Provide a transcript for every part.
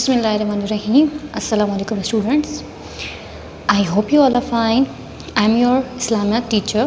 Bismillahirrahmanirrahim. Assalamu alaikum students. I hope you all are fine. I am your Islamic teacher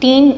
3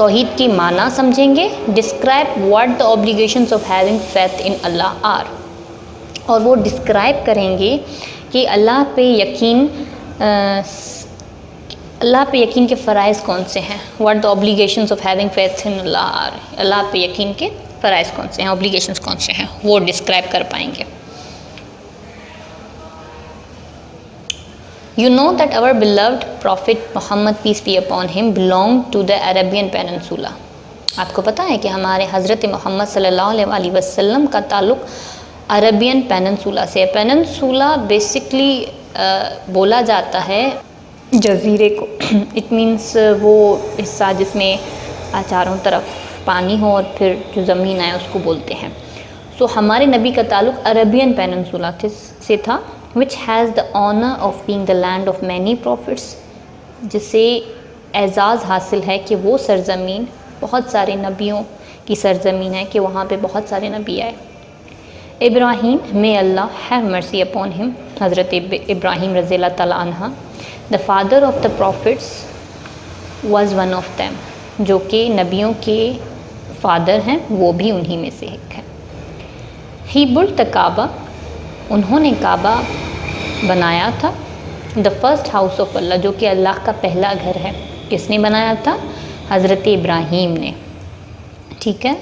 توحید کی معنی سمجھیں گے. Describe what the obligations of having faith in Allah are. اور وہ describe کریں گے کہ اللہ پہ یقین کے فرائض کون سے ہیں. What the obligations of having faith in Allah are. Allah پہ یقین کے فرائض کون سے ہیں, اوبلیگیشنز کون سے ہیں, وہ ڈسکرائب کر پائیں گے. You know that our beloved Prophet Muhammad peace be upon him belonged to the Arabian Peninsula. آپ کو پتہ ہے کہ ہمارے حضرت محمد صلی اللہ علیہ وسلم کا تعلق عربین پیننسولا سے. پیننسولا بیسکلی بولا جاتا ہے جزیرے کو. اٹ مینس وہ حصہ جس میں چاروں طرف پانی ہو اور پھر جو زمین ہے اس کو بولتے ہیں. سو ہمارے نبی کا تعلق عربین پیننسولا سے تھا, which has the honor of being the land of many prophets, جسے اعزاز حاصل ہے کہ وہ سرزمین بہت سارے نبیوں کی سرزمین ہے, کہ وہاں پہ بہت سارے نبی آئے. ابراہیم, may Allah have mercy upon him, حضرت ابراہیم رضی اللہ تعالیٰ عنہ, the father of the prophets was one of them, جو کہ نبیوں کے فادر ہیں, وہ بھی انہی میں سے ایک ہے. he built the Kaaba, انہوں نے کعبہ بنایا تھا. دا فرسٹ ہاؤس آف اللہ, جو کہ اللہ کا پہلا گھر ہے. کس نے بنایا تھا؟ حضرت ابراہیم نے. ٹھیک ہے.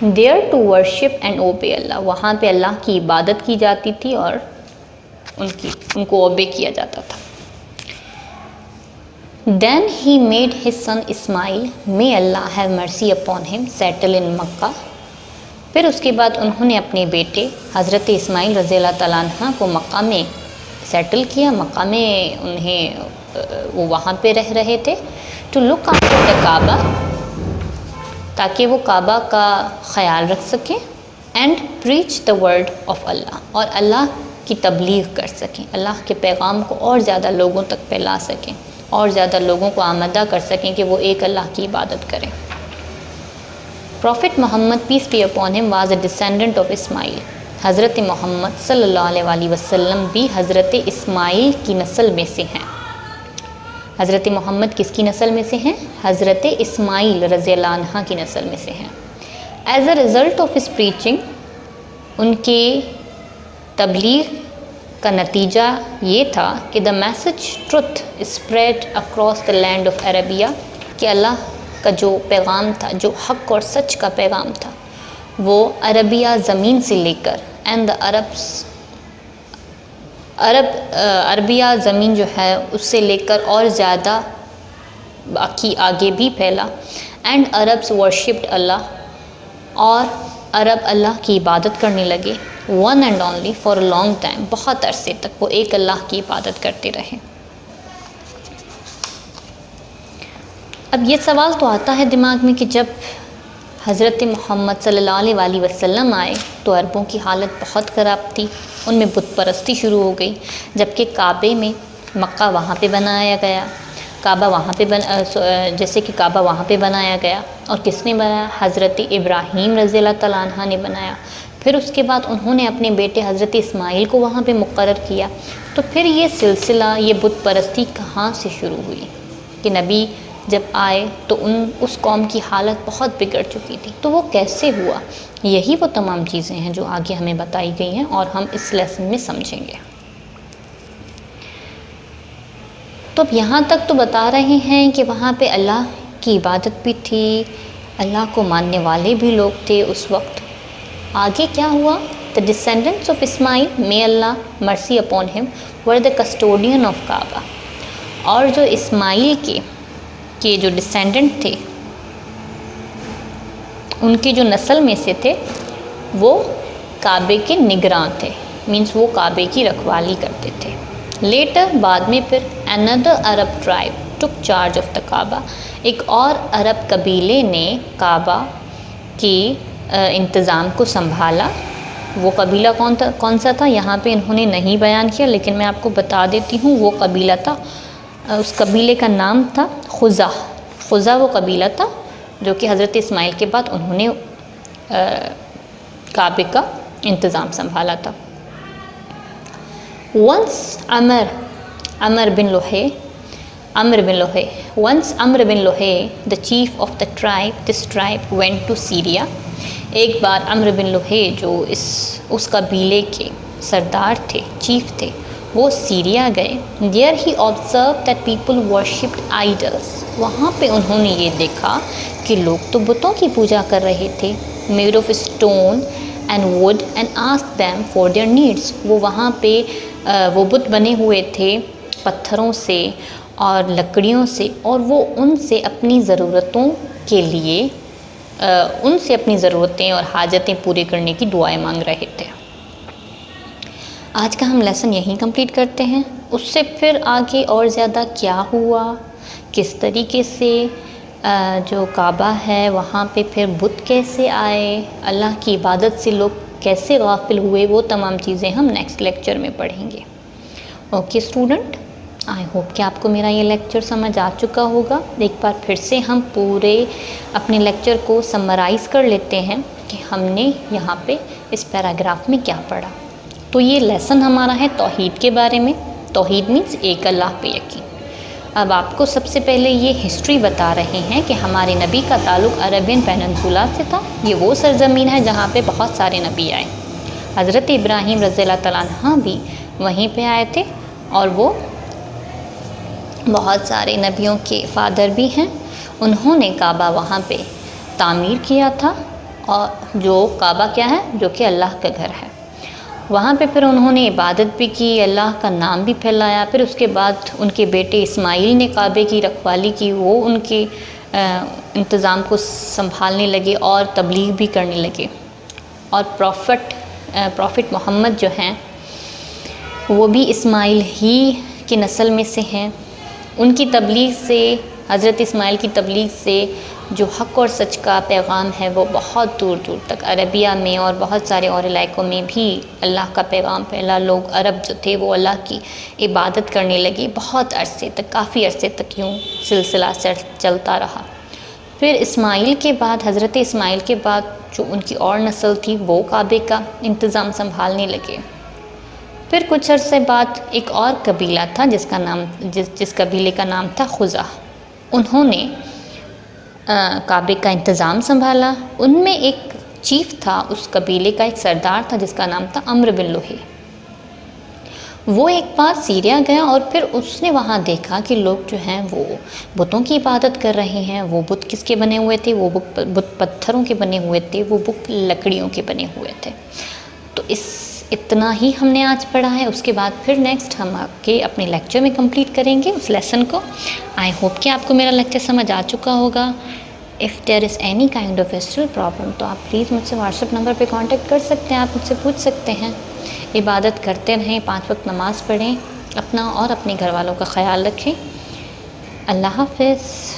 There to worship and obey Allah, وہاں پہ اللہ کی عبادت کی جاتی تھی اور ان کو اوبے کیا جاتا تھا. Then he made his son Ismail, may Allah have mercy upon him, settle in Mecca. پھر اس کے بعد انہوں نے اپنے بیٹے حضرت اسماعیل رضی اللہ تعالیٰ عنہ کو مکہ میں سیٹل کیا. مکہ میں وہ وہاں پہ رہ رہے تھے. ٹو لک آفٹر دا کعبہ, تاکہ وہ کعبہ کا خیال رکھ سکیں. And preach the word of Allah, اور اللہ کی تبلیغ کر سکیں, اللہ کے پیغام کو اور زیادہ لوگوں تک پھیلا سکیں, اور زیادہ لوگوں کو آمادہ کر سکیں کہ وہ ایک اللہ کی عبادت کریں. Prophet Muhammad peace be upon him was a descendant of Ismail. حضرت محمد صلی اللہ علیہ وسلم بھی حضرت اسماعیل کی نسل میں سے ہیں. حضرت محمد کس کی نسل میں سے ہیں؟ حضرت اسماعیل رضی اللہ عنہ کی نسل میں سے ہیں. As a result of his preaching, ان کے تبلیغ کا نتیجہ یہ تھا کہ the message truth spread across the land of Arabia, کہ اللہ کا جو پیغام تھا, جو حق اور سچ کا پیغام تھا, وہ عربیہ زمین سے لے کر اینڈ عربیہ زمین جو ہے اس سے لے کر اور زیادہ باقی آگے بھی پھیلا. اینڈ عربس ورشپڈ اللہ, اور عرب اللہ کی عبادت کرنے لگے. One and only for a long time, بہت عرصے تک وہ ایک اللہ کی عبادت کرتے رہے. اب یہ سوال تو آتا ہے دماغ میں کہ جب حضرت محمد صلی اللہ علیہ وسلم آئے تو عربوں کی حالت بہت خراب تھی, ان میں بت پرستی شروع ہو گئی. جبکہ کعبے میں, مکہ وہاں پہ بنایا گیا, کعبہ وہاں پہ جیسے کہ کعبہ وہاں پہ بنایا گیا, اور کس نے بنایا؟ حضرت ابراہیم رضی اللہ تعالیٰ عنہ نے بنایا. پھر اس کے بعد انہوں نے اپنے بیٹے حضرت اسماعیل کو وہاں پہ مقرر کیا. تو پھر یہ سلسلہ, یہ بت پرستی کہاں سے شروع ہوئی؟ کہ نبی جب آئے تو اس قوم کی حالت بہت بگڑ چکی تھی. تو وہ کیسے ہوا؟ یہی وہ تمام چیزیں ہیں جو آگے ہمیں بتائی گئی ہیں اور ہم اس لیسن میں سمجھیں گے. تو اب یہاں تک تو بتا رہے ہیں کہ وہاں پہ اللہ کی عبادت بھی تھی, اللہ کو ماننے والے بھی لوگ تھے اس وقت. آگے کیا ہوا؟ The descendants of Ismail, may Allah mercy upon him, were the custodian of Kaaba. اور جو اسماعیل کے جو ڈسینڈنٹ تھے, ان کی جو نسل میں سے تھے, وہ کعبے کے نگراں تھے. مینس وہ کعبے کی رکھوالی کرتے تھے. لیٹر, بعد میں پھر another Arab tribe took charge of the Kaaba. ایک اور عرب قبیلے نے کعبہ کی انتظام کو سنبھالا. وہ قبیلہ کون سا تھا یہاں پہ انہوں نے نہیں بیان کیا, لیکن میں آپ کو بتا دیتی ہوں. وہ قبیلہ تھا, اس قبیلے کا نام تھا خزا وہ قبیلہ تھا جو کہ حضرت اسماعیل کے بعد انہوں نے کعبے کا انتظام سنبھالا تھا. ونس عمر بن لوہے Amr bin Luhay. Once Amr bin Luhay, the chief of this tribe went to Syria. ایک بار عمرو بن لوہے جو اس قبیلے کے سردار تھے، چیف تھے، وہ سیریا گئے. There he observed that people worshipped idols. وہاں پہ انہوں نے یہ دیکھا کہ لوگ تو بتوں کی پوجا کر رہے تھے. Made of stone and wood and asked them for their needs. وہ وہاں پہ وہ بت بنے ہوئے تھے پتھروں سے اور لکڑیوں سے، اور وہ ان سے اپنی ضرورتوں کے لیے ان سے اپنی ضرورتیں اور حاجتیں پورے کرنے کی دعائیں مانگ رہے تھے. آج کا ہم لیسن یہیں کمپلیٹ کرتے ہیں. اس سے پھر آگے اور زیادہ کیا ہوا، کس طریقے سے جو کعبہ ہے وہاں پہ پھر بت کیسے آئے، اللہ کی عبادت سے لوگ کیسے غافل ہوئے، وہ تمام چیزیں ہم نیکسٹ لیکچر میں پڑھیں گے. اوکے اسٹوڈنٹ، آئی ہوپ کہ آپ کو میرا یہ لیکچر سمجھ آ چکا ہوگا. ایک بار پھر سے ہم پورے اپنے لیکچر کو سمرائز کر لیتے ہیں کہ ہم نے یہاں پہ اس پیراگراف میں کیا پڑھا. تو یہ لیسن ہمارا ہے توحید کے بارے میں. توحید مینس ایک اللہ پہ یقین. اب آپ کو سب سے پہلے یہ ہسٹری بتا رہے ہیں کہ ہمارے نبی کا تعلق عربین پیننسولا سے تھا. یہ وہ سرزمین ہے جہاں پہ بہت سارے نبی آئے. حضرت ابراہیم رضی اللہ تعالیٰ عنہ بھی وہیں پہ آئے تھے، اور وہ بہت سارے نبیوں کے فادر بھی ہیں. انہوں نے کعبہ وہاں پہ تعمیر کیا تھا، اور جو کعبہ کیا ہے، جو کہ اللہ کا گھر ہے. وہاں پہ پھر انہوں نے عبادت بھی کی، اللہ کا نام بھی پھیلایا. پھر اس کے بعد ان کے بیٹے اسماعیل نے کعبے کی رکھوالی کی. وہ ان کے انتظام کو سنبھالنے لگے اور تبلیغ بھی کرنے لگے. اور پروفٹ محمد جو ہیں وہ بھی اسماعیل ہی کی نسل میں سے ہیں. ان کی تبلیغ سے، حضرت اسماعیل کی تبلیغ سے جو حق اور سچ کا پیغام ہے وہ بہت دور دور تک عربیہ میں اور بہت سارے اور علاقوں میں بھی اللہ کا پیغام پھیلا. لوگ عرب جو تھے وہ اللہ کی عبادت کرنے لگے. بہت عرصے تک، کافی عرصے تک یوں سلسلہ چلتا رہا. پھر اسماعیل کے بعد، حضرت اسماعیل کے بعد جو ان کی اور نسل تھی وہ کعبے کا انتظام سنبھالنے لگے. پھر کچھ عرصے بعد ایک اور قبیلہ تھا جس قبیلے کا نام تھا خزاع. انہوں نے کعبے کا انتظام سنبھالا. ان میں ایک چیف تھا، اس قبیلے کا ایک سردار تھا جس کا نام تھا عمرو بن لوہے. وہ ایک بار سیریا گیا اور پھر اس نے وہاں دیکھا کہ لوگ جو ہیں وہ بتوں کی عبادت کر رہے ہیں. وہ بت کس کے بنے ہوئے تھے؟ وہ بت پتھروں کے بنے ہوئے تھے، وہ بت لکڑیوں کے بنے ہوئے تھے. تو اتنا ہی ہم نے آج پڑھا ہے. اس کے بعد پھر نیکسٹ ہم اپنے لیکچر میں کمپلیٹ کریں گے اس لیسن کو. آئی ہوپ کہ آپ کو میرا لیکچر سمجھ آ چکا ہوگا. If there is any kind of still problem تو آپ پلیز مجھ سے واٹسپ نمبر پہ کانٹیکٹ کر سکتے ہیں. آپ مجھ سے پوچھ سکتے ہیں. عبادت کرتے رہیں، 5 وقت نماز پڑھیں، اپنا اور اپنے گھر والوں کا خیال رکھیں. اللہ حافظ.